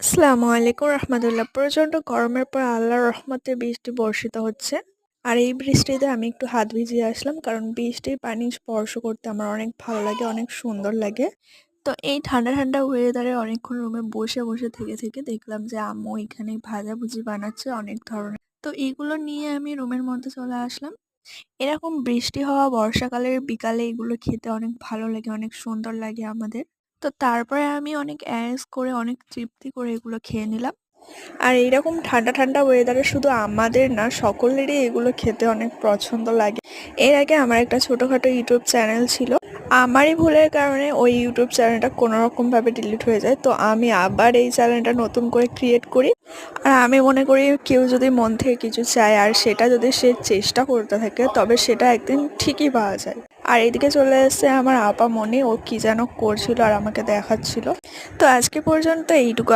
আসসালামু আলাইকুম রহমতুল্লাহ। প্রচণ্ড গরমের পর আল্লাহর রহমতে বৃষ্টি বর্ষিত হচ্ছে। আর এই বৃষ্টিতে আমি একটু হাত ভিজিয়ে আসলাম, কারণ বৃষ্টির পানি স্পর্শ করতে আমার অনেক ভালো লাগে, অনেক সুন্দর লাগে। তো এই ঠান্ডা ঠান্ডা ওয়েদারে অনেকক্ষণ রুমে বসে বসে থেকে থেকে দেখলাম যে আম্মু এখানে ভাজাভুজি বানাচ্ছে অনেক ধরনের। তো এইগুলো নিয়ে আমি রুমের মধ্যে চলে আসলাম। এরকম বৃষ্টি হওয়া বর্ষাকালের বিকালে এগুলো খেতে অনেক ভালো লাগে, অনেক সুন্দর লাগে আমাদের। তো তারপরে আমি অনেক অ্যারেঞ্জ করে অনেক তৃপ্তি করে এগুলো খেয়ে নিলাম। আর এইরকম ঠান্ডা ঠান্ডা ওয়েদারে শুধু আমাদের না, সকলেরই এগুলো খেতে অনেক পছন্দ লাগে। এর আগে আমার একটা ছোটোখাটো ইউটিউব চ্যানেল ছিল। আমারই ভুলের কারণে ওই ইউটিউব চ্যানেলটা কোনো রকমভাবে ডিলিট হয়ে যায়। তো আমি আবার এই চ্যানেলটা নতুন করে ক্রিয়েট করি। আর আমি মনে করি কেউ যদি মন থেকে কিছু চায় আর সেটা যদি সে চেষ্টা করতে থাকে, তবে সেটা একদিন ঠিকই পাওয়া যায়। আর এদিকে চলে এসেছে আমার আপা মনি, ও কি যেন করছিল আর আমাকে দেখাচ্ছিল। তো আজকে পর্যন্ত এইটুকু।